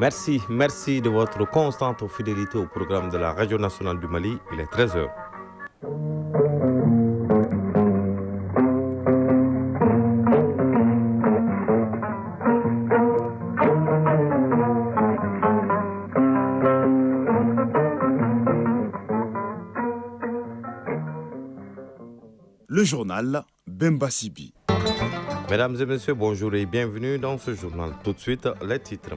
Merci de votre constante fidélité au programme de la Radio nationale du Mali. Il est 13h. Le journal Bemba Sibi. Mesdames et messieurs, bonjour et bienvenue dans ce journal. Tout de suite, les titres.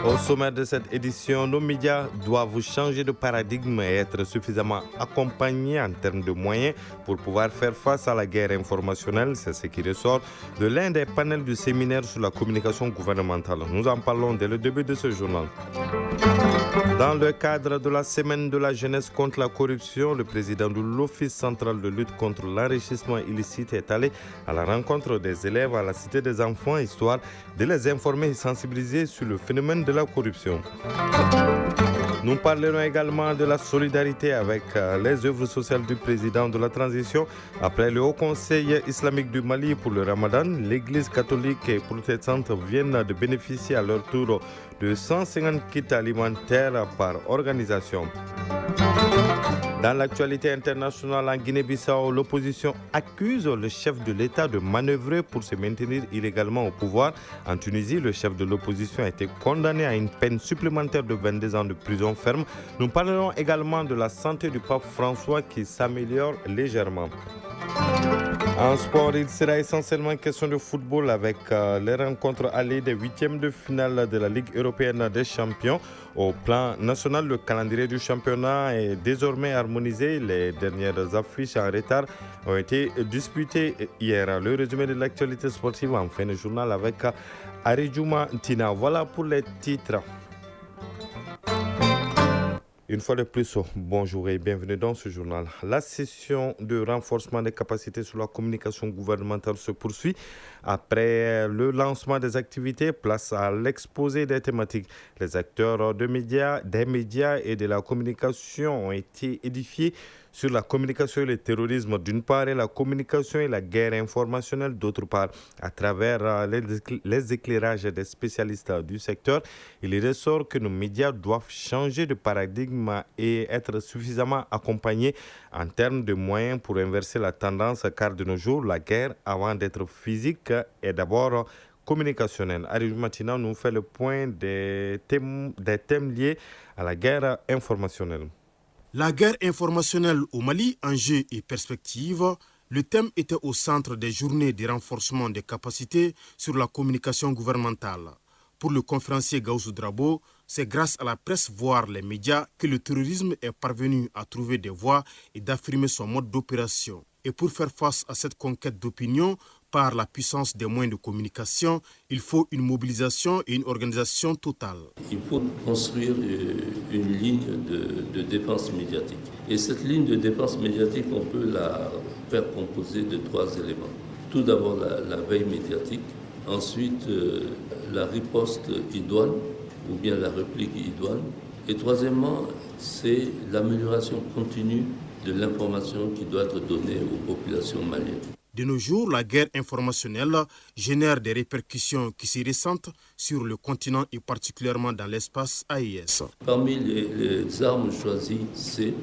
Au sommet de cette édition, nos médias doivent changer de paradigme et être suffisamment accompagnés en termes de moyens pour pouvoir faire face à la guerre informationnelle. C'est ce qui ressort de l'un des panels du séminaire sur la communication gouvernementale. Nous en parlons dès le début de ce journal. Dans le cadre de la semaine de la jeunesse contre la corruption, le président de l'Office central de lutte contre l'enrichissement illicite est allé à la rencontre des élèves à la Cité des enfants, histoire de les informer et sensibiliser sur le phénomène de la corruption. Nous parlerons également de la solidarité avec les œuvres sociales du président de la transition. Après le Haut Conseil islamique du Mali pour le Ramadan, l'Église catholique et protestante viennent de bénéficier à leur tour de 150 kits alimentaires par organisation. Dans l'actualité internationale en Guinée-Bissau, l'opposition accuse le chef de l'État de manœuvrer pour se maintenir illégalement au pouvoir. En Tunisie, le chef de l'opposition a été condamné à une peine supplémentaire de 22 ans de prison ferme. Nous parlerons également de la santé du pape François qui s'améliore légèrement. En sport, il sera essentiellement question de football avec les rencontres allées des huitièmes de finale de la Ligue européenne des champions. Au plan national, le calendrier du championnat est désormais harmonisé. Les dernières affiches en retard ont été disputées hier. Le résumé de l'actualité sportive en fin de journal avec Aridjouma Tina. Voilà pour les titres. Une fois de plus, bonjour et bienvenue dans ce journal. La session de renforcement des capacités sur la communication gouvernementale se poursuit. Après le lancement des activités, place à l'exposé des thématiques. Les acteurs des médias et de la communication ont été édifiés sur la communication et le terrorisme d'une part et la communication et la guerre informationnelle d'autre part. À travers les éclairages des spécialistes du secteur, il ressort que nos médias doivent changer de paradigme et être suffisamment accompagnés en termes de moyens pour inverser la tendance car de nos jours, la guerre, avant d'être physique, est d'abord communicationnelle. Ariel Matina nous fait le point des thèmes liés à la guerre informationnelle. La guerre informationnelle au Mali, enjeux et perspectives, le thème était au centre des journées de renforcement des capacités sur la communication gouvernementale. Pour le conférencier Gaoussou Drabo, c'est grâce à la presse, voire les médias, que le terrorisme est parvenu à trouver des voies et d'affirmer son mode d'opération. Et pour faire face à cette conquête d'opinion par la puissance des moyens de communication, il faut une mobilisation et une organisation totale. Il faut construire une ligne de défense médiatique. Et cette ligne de défense médiatique, on peut la faire composer de 3 éléments. Tout d'abord, la veille médiatique. Ensuite, la riposte idoine ou bien la réplique idoine. Et troisièmement, c'est l'amélioration continue de l'information qui doit être donnée aux populations maliennes. De nos jours, la guerre informationnelle génère des répercussions qui se ressentent sur le continent et particulièrement dans l'espace AES. Parmi les armes choisies, c'est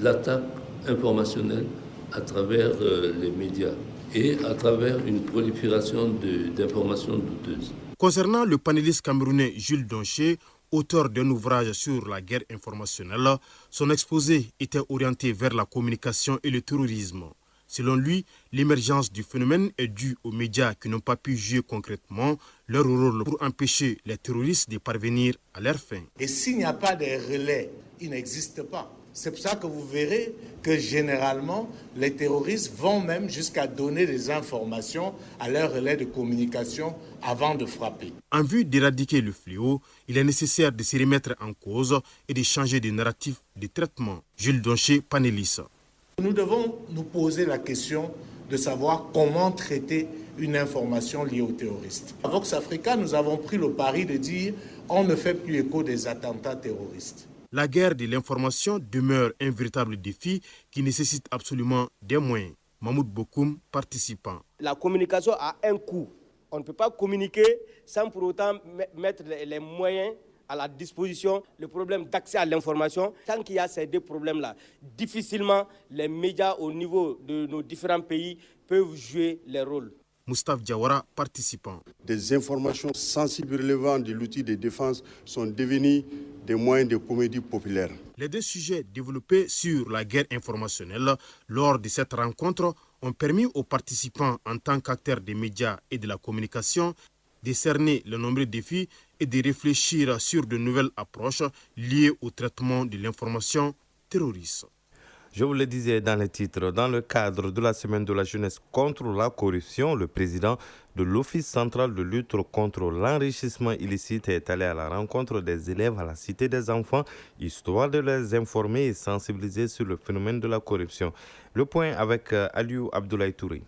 l'attaque informationnelle à travers les médias et à travers une prolifération d'informations douteuses. Concernant le panéliste camerounais Jules Donché, auteur d'un ouvrage sur la guerre informationnelle, son exposé était orienté vers la communication et le terrorisme. Selon lui, l'émergence du phénomène est due aux médias qui n'ont pas pu jouer concrètement leur rôle pour empêcher les terroristes de parvenir à leurs fins. Et s'il n'y a pas de relais, il n'existe pas. C'est pour ça que vous verrez que généralement, les terroristes vont même jusqu'à donner des informations à leurs relais de communication avant de frapper. En vue d'éradiquer le fléau, il est nécessaire de se remettre en cause et de changer de narratif de traitement. Jules Donché, panéliste. Nous devons nous poser la question de savoir comment traiter une information liée aux terroristes. À Vox Africa, nous avons pris le pari de dire on ne fait plus écho des attentats terroristes. La guerre de l'information demeure un véritable défi qui nécessite absolument des moyens. Mahmoud Bokoum, participant. La communication a un coût. On ne peut pas communiquer sans pour autant mettre les moyens à la disposition, le problème d'accès à l'information. Tant qu'il y a ces deux problèmes-là, difficilement les médias au niveau de nos différents pays peuvent jouer les rôles. Moustapha Diawara, participant. Des informations sensibles relevant de l'outil de défense sont devenues des moyens de comédie populaire. Les deux sujets développés sur la guerre informationnelle lors de cette rencontre ont permis aux participants en tant qu'acteurs des médias et de la communication de cerner le nombreux défis et de réfléchir sur de nouvelles approches liées au traitement de l'information terroriste. Je vous le disais dans le titre, dans le cadre de la semaine de la jeunesse contre la corruption, le président de l'Office central de lutte contre l'enrichissement illicite est allé à la rencontre des élèves à la Cité des enfants, histoire de les informer et sensibiliser sur le phénomène de la corruption. Le point avec Aliou Abdoulaye Touré.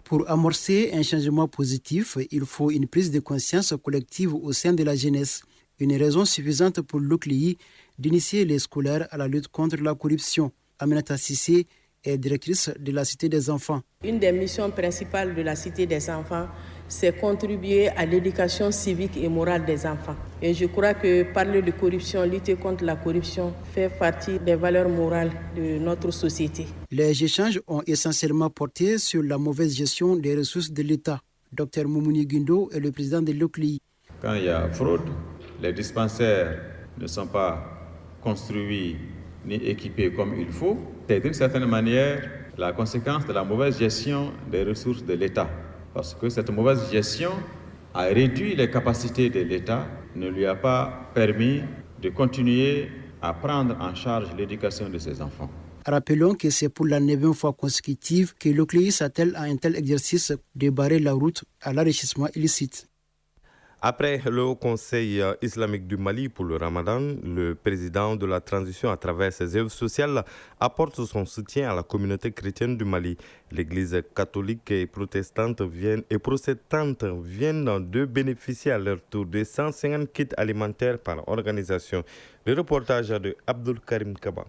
Pour amorcer un changement positif, il faut une prise de conscience collective au sein de la jeunesse. Une raison suffisante pour l'OCLI d'initier les scolaires à la lutte contre la corruption. Aminata Sissé est directrice de la Cité des enfants. Une des missions principales de la Cité des enfants, c'est contribuer à l'éducation civique et morale des enfants. Et je crois que parler de corruption, lutter contre la corruption, fait partie des valeurs morales de notre société. Les échanges ont essentiellement porté sur la mauvaise gestion des ressources de l'État. Dr Moumouni Guindo est le président de l'OCLI. Quand il y a fraude, les dispensaires ne sont pas construits ni équipés comme il faut. C'est d'une certaine manière la conséquence de la mauvaise gestion des ressources de l'État. Parce que cette mauvaise gestion a réduit les capacités de l'État, ne lui a pas permis de continuer à prendre en charge l'éducation de ses enfants. Rappelons que c'est pour la 9e fois consécutive que l'OCLI s'attelle à un tel exercice de barrer la route à l'enrichissement illicite. Après le Haut Conseil islamique du Mali pour le Ramadan, le président de la transition à travers ses œuvres sociales apporte son soutien à la communauté chrétienne du Mali. L'Église catholique et protestante viennent de bénéficier à leur tour de 150 kits alimentaires par organisation. Le reportage de Abdul Karim Kaba.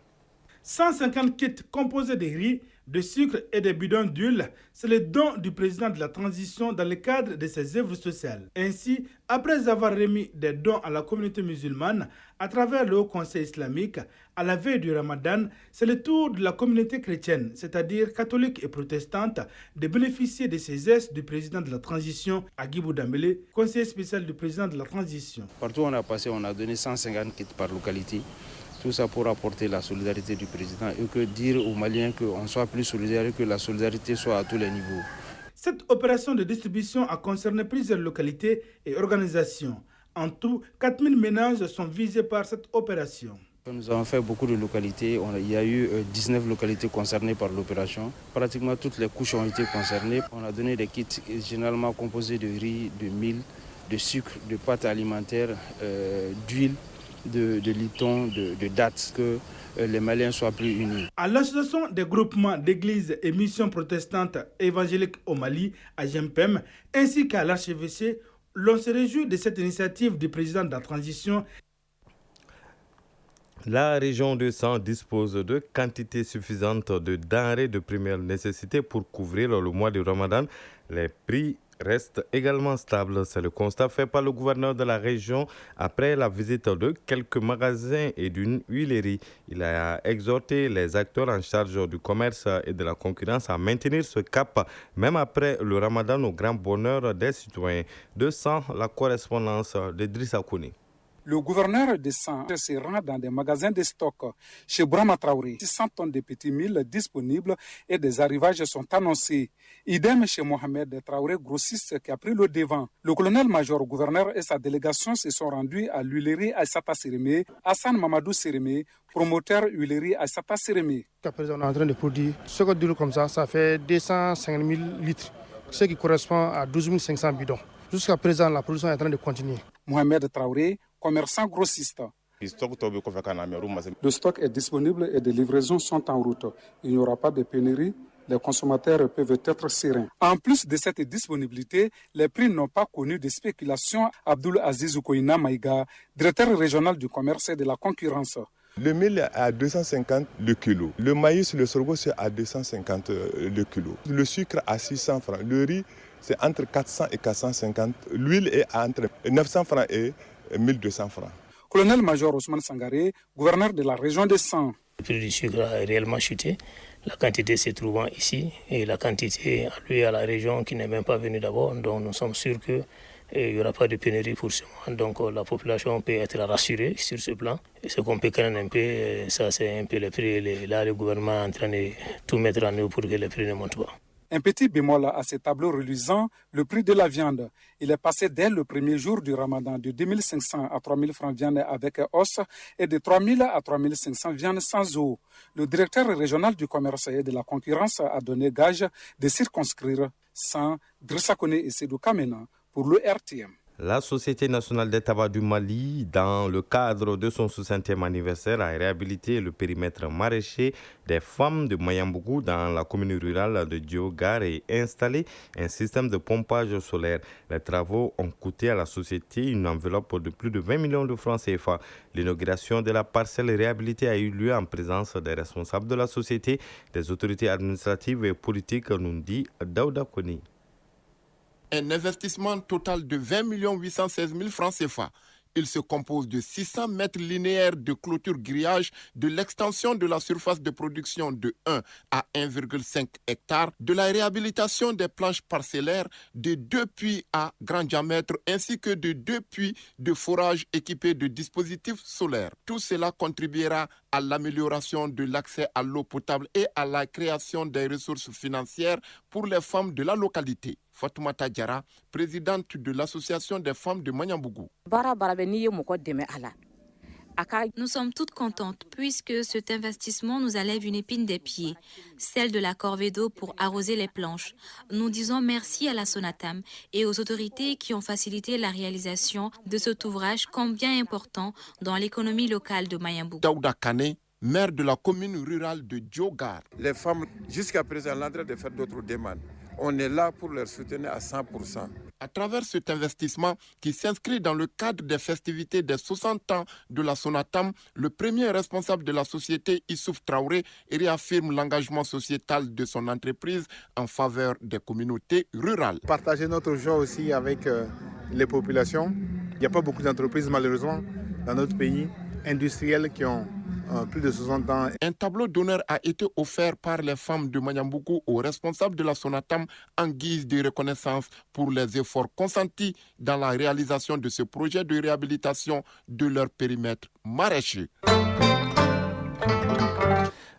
150 kits composés de riz, de sucre et de bidons d'huile, c'est le don du président de la transition dans le cadre de ses œuvres sociales. Ainsi, après avoir remis des dons à la communauté musulmane à travers le Haut Conseil islamique, à la veille du Ramadan, c'est le tour de la communauté chrétienne, c'est-à-dire catholique et protestante, de bénéficier de ces gestes du président de la transition, Agibou Dambélé, conseiller spécial du président de la transition. Partout où on a passé, on a donné 150 kits par localité. Tout ça pour apporter la solidarité du président et que dire aux Maliens qu'on soit plus solidaires et que la solidarité soit à tous les niveaux. Cette opération de distribution a concerné plusieurs localités et organisations. En tout, 4000 ménages sont visés par cette opération. Nous avons fait beaucoup de localités. Il y a eu 19 localités concernées par l'opération. Pratiquement toutes les couches ont été concernées. On a donné des kits généralement composés de riz, de mil, de sucre, de pâtes alimentaires, d'huile, de liton, de dattes, que les Maliens soient plus unis. À l'association des groupements d'églises et missions protestantes évangéliques au Mali, à Jempem, ainsi qu'à l'archevêché, l'on se réjouit de cette initiative du président de la transition. La région de San dispose de quantités suffisantes de denrées de première nécessité pour couvrir le mois de Ramadan. Les prix restent également stables. C'est le constat fait par le gouverneur de la région après la visite de quelques magasins et d'une huilerie. Il a exhorté les acteurs en charge du commerce et de la concurrence à maintenir ce cap, même après le Ramadan, au grand bonheur des citoyens. De San, la correspondance d'Idrissa Kouni. Le gouverneur de San se rend dans des magasins de stock chez Brahma Traoré. 600 tonnes de petits milles disponibles et des arrivages sont annoncés. Idem chez Mohamed Traoré, grossiste qui a pris le devant. Le colonel-major gouverneur et sa délégation se sont rendus à l'huilerie Aïssata Sérémé. Hassan Mamadou Sérémé, promoteur huilerie Aïssata Sérémé. Jusqu'à présent, on est en train de produire ce qu'on dit comme ça fait 205 000 litres, ce qui correspond à 12 500 bidons. Jusqu'à présent, la production est en train de continuer. Mohamed Traoré, commerçant grossiste. Le stock est disponible et des livraisons sont en route. Il n'y aura pas de pénurie. Les consommateurs peuvent être sereins. En plus de cette disponibilité, les prix n'ont pas connu de spéculation. Abdoul Aziz Oukoina Maïga, directeur régional du commerce et de la concurrence. Le mil est à 250 le kilo. Le maïs, le sorgho, c'est à 250 le kilo. Le sucre à 600 francs. Le riz, c'est entre 400 et 450. L'huile est entre 900 francs et 1200 francs. Colonel-major Ousmane Sangaré, gouverneur de la région de San. Le prix du sucre a réellement chuté. La quantité se trouvant ici et la quantité allouée à la région qui n'est même pas venue d'abord. Donc nous sommes sûrs qu'il n'y aura pas de pénurie pour ce moment. Donc la population peut être rassurée sur ce plan. Et ce qu'on peut craindre un peu, ça c'est un peu les prix. Là, le gouvernement est en train de tout mettre en œuvre pour que les prix ne montent pas. Un petit bémol à ces tableaux reluisants, le prix de la viande. Il est passé dès le premier jour du ramadan de 2500 à 3000 francs viande avec os et de 3000 à 3500 viande sans eau. Le directeur régional du commerce et de la concurrence a donné gage de circonscrire sans Drissakone et Sédou Kamena pour le RTM. La Société nationale des tabacs du Mali, dans le cadre de son 60e anniversaire, a réhabilité le périmètre maraîcher des femmes de Mayambougou dans la commune rurale de Diogar et installé un système de pompage solaire. Les travaux ont coûté à la société une enveloppe de plus de 20 millions de francs CFA. L'inauguration de la parcelle réhabilitée a eu lieu en présence des responsables de la société, des autorités administratives et politiques, nous dit Daouda Koni. Un investissement total de 20 816 000 francs CFA. Il se compose de 600 mètres linéaires de clôture grillage, de l'extension de la surface de production de 1 à 1,5 hectares, de la réhabilitation des planches parcellaires, de 2 puits à grand diamètre ainsi que de 2 puits de forage équipés de dispositifs solaires. Tout cela contribuera à l'amélioration de l'accès à l'eau potable et à la création des ressources financières pour les femmes de la localité. Fatoumata Diara, présidente de l'association des femmes de Mayambougou. Nous sommes toutes contentes puisque cet investissement nous enlève une épine des pieds, celle de la corvée d'eau pour arroser les planches. Nous disons merci à la Sonatam et aux autorités qui ont facilité la réalisation de cet ouvrage combien important dans l'économie locale de Mayambougou. Daouda Kane, maire de la commune rurale de Diogar. Les femmes, jusqu'à présent, sont en train de faire d'autres demandes. On est là pour les soutenir à 100%. À travers cet investissement qui s'inscrit dans le cadre des festivités des 60 ans de la Sonatam, le premier responsable de la société, Issouf Traoré, réaffirme l'engagement sociétal de son entreprise en faveur des communautés rurales. Partager notre joie aussi avec les populations. Il n'y a pas beaucoup d'entreprises, malheureusement, dans notre pays, industrielles qui ont plus de 60 ans. Un tableau d'honneur a été offert par les femmes de Mayambougou aux responsables de la Sonatam en guise de reconnaissance pour les efforts consentis dans la réalisation de ce projet de réhabilitation de leur périmètre maraîcher.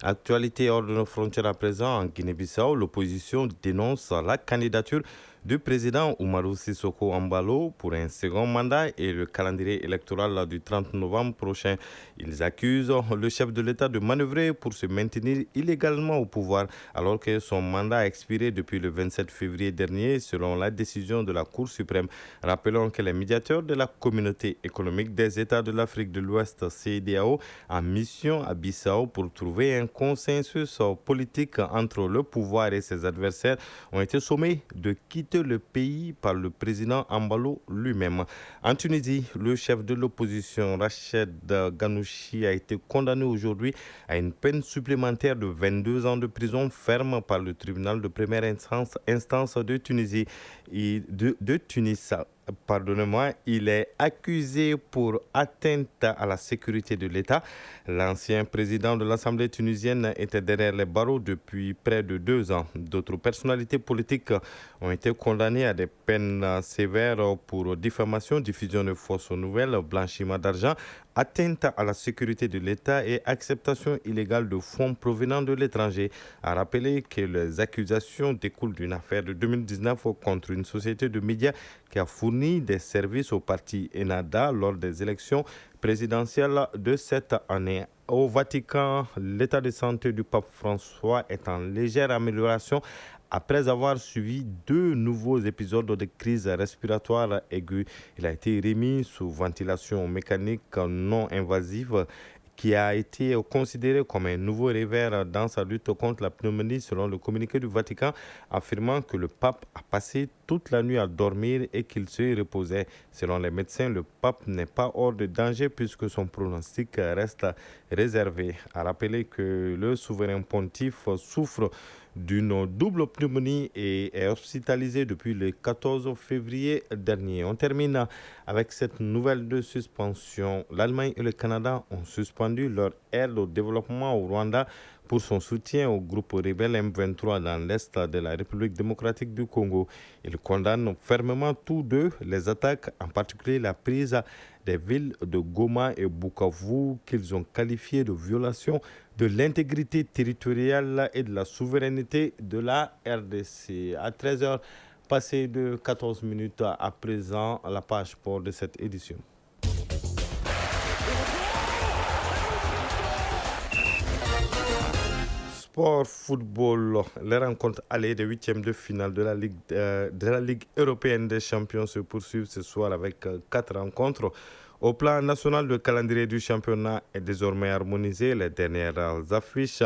Actualité hors de nos frontières à présent, en Guinée-Bissau, l'opposition dénonce la candidature du président Oumarou Sissoko Embalo pour un second mandat et le calendrier électoral du 30 novembre prochain. Ils accusent le chef de l'État de manœuvrer pour se maintenir illégalement au pouvoir alors que son mandat a expiré depuis le 27 février dernier selon la décision de la Cour suprême. Rappelons que les médiateurs de la Communauté économique des États de l'Afrique de l'Ouest, CEDEAO, en mission à Bissau pour trouver un consensus politique entre le pouvoir et ses adversaires ont été sommés de quitter le pays par le président Embalo lui-même. En Tunisie, le chef de l'opposition Rached Ghannouchi a été condamné aujourd'hui à une peine supplémentaire de 22 ans de prison ferme par le tribunal de première instance de Tunisie et de Tunis. Pardonnez-moi, il est accusé pour atteinte à la sécurité de l'État. L'ancien président de l'Assemblée tunisienne était derrière les barreaux depuis près de 2 ans. D'autres personnalités politiques ont été condamnées à des peines sévères pour diffamation, diffusion de fausses nouvelles, blanchiment d'argent, atteinte à la sécurité de l'État et acceptation illégale de fonds provenant de l'étranger. A rappelé que les accusations découlent d'une affaire de 2019 contre une société de médias qui a fourni des services au parti Ennahda lors des élections présidentielles de cette année. Au Vatican, l'état de santé du pape François est en légère amélioration après avoir suivi 2 nouveaux épisodes de crise respiratoire aiguë. Il a été remis sous ventilation mécanique non invasive qui a été considéré comme un nouveau revers dans sa lutte contre la pneumonie selon le communiqué du Vatican, affirmant que le pape a passé toute la nuit à dormir et qu'il se reposait. Selon les médecins, le pape n'est pas hors de danger puisque son pronostic reste réservé. À rappeler que le souverain pontife souffre d'une double pneumonie et est hospitalisé depuis le 14 février dernier. On termine avec cette nouvelle de suspension. L'Allemagne et le Canada ont suspendu leur aide au développement au Rwanda pour son soutien au groupe rebelle M23 dans l'est de la République démocratique du Congo. Ils condamnent fermement tous deux les attaques, en particulier la prise des villes de Goma et Bukavu qu'ils ont qualifiées de violation de l'intégrité territoriale et de la souveraineté de la RDC. À 13h, passé de 14 minutes à présent, la page sport de cette édition. Sport, football, les rencontres allées des huitièmes de finale de la Ligue européenne des champions se poursuivent ce soir avec 4 rencontres. Au plan national, le calendrier du championnat est désormais harmonisé. Les dernières affiches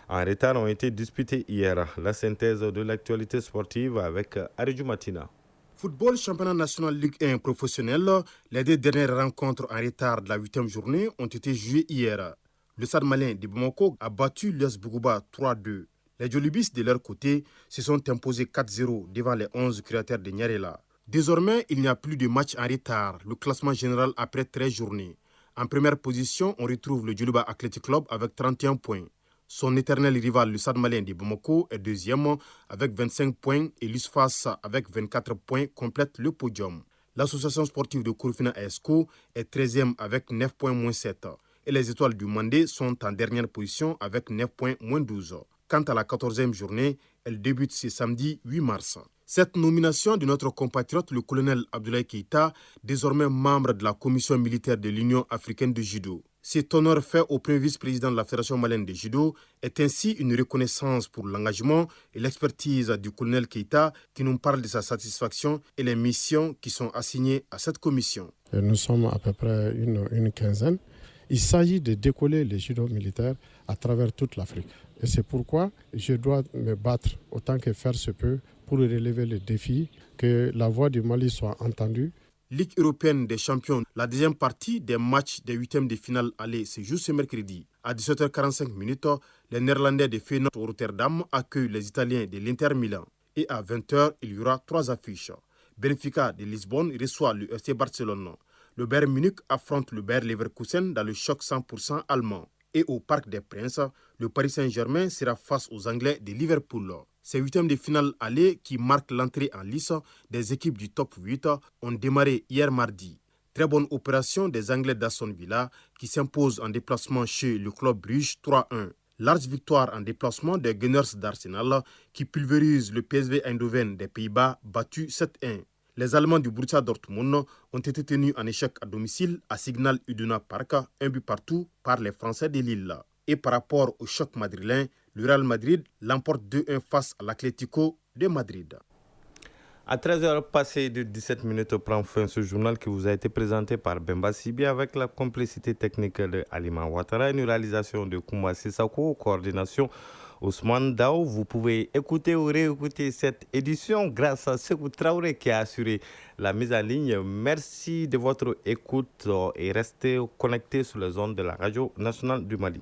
en retard ont été disputées hier. La synthèse de l'actualité sportive avec Aridju Matina. Football, championnat national Ligue 1 professionnel, les 2 dernières rencontres en retard de la 8e journée ont été jouées hier. Le Stade malien de Bamako a battu l'US Bougouba 3-2. Les Jolibis, de leur côté, se sont imposés 4-0 devant les 11 créateurs de Nyarela. Désormais, il n'y a plus de match en retard. Le classement général après 13 journées. En première position, on retrouve le Djoliba Athletic Club avec 31 points. Son éternel rival, le Stade malien de Bamako, est deuxième avec 25 points et l'USFAS avec 24 points complète le podium. L'association sportive de Kourfina ESCO est 13e avec 9 points moins 7. Et les étoiles du Mandé sont en dernière position avec 9 points moins 12. Quant à la 14e journée, elle débute ce samedi 8 mars. Cette nomination de notre compatriote, le colonel Abdoulaye Keïta, désormais membre de la commission militaire de l'Union africaine de judo. Cet honneur fait au premier vice-président de la Fédération malienne de judo est ainsi une reconnaissance pour l'engagement et l'expertise du colonel Keïta qui nous parle de sa satisfaction et les missions qui sont assignées à cette commission. Nous sommes à peu près une quinzaine. Il s'agit de décoller les judo militaires à travers toute l'Afrique. Et c'est pourquoi je dois me battre autant que faire se peut pour relever le défi, que la voix du Mali soit entendue. Ligue européenne des champions, la deuxième partie des matchs des huitièmes de finale aller se joue ce mercredi. À 17h45, les Néerlandais de Feyenoord Rotterdam accueillent les Italiens de l'Inter Milan. Et à 20h, il y aura 3 affiches. Benfica de Lisbonne reçoit le FC Barcelone. Le Bayern Munich affronte le Bayer Leverkusen dans le choc 100% allemand. Et au Parc des Princes, le Paris Saint-Germain sera face aux Anglais de Liverpool. Ces huitièmes de finale aller qui marquent l'entrée en lice des équipes du top 8 ont démarré hier mardi. Très bonne opération des Anglais d'Aston Villa qui s'imposent en déplacement chez le club Bruges 3-1. Large victoire en déplacement des Gunners d'Arsenal qui pulvérisent le PSV Eindhoven des Pays-Bas battu 7-1. Les Allemands du Borussia Dortmund ont été tenus en échec à domicile à Signal Iduna Park, 1 but partout par les Français de Lille. Et par rapport au choc madrilène, le Real Madrid l'emporte 2-1 face à l'Atlético de Madrid. À 13h passées de 17 minutes prend fin ce journal qui vous a été présenté par Bemba Sibi avec la complicité technique de Alima Ouattara, une réalisation de Koumba Sissako, coordination Ousmane Dao. Vous pouvez écouter ou réécouter cette édition grâce à Sekou Traoré qui a assuré la mise en ligne. Merci de votre écoute et restez connectés sur les ondes de la Radio nationale du Mali.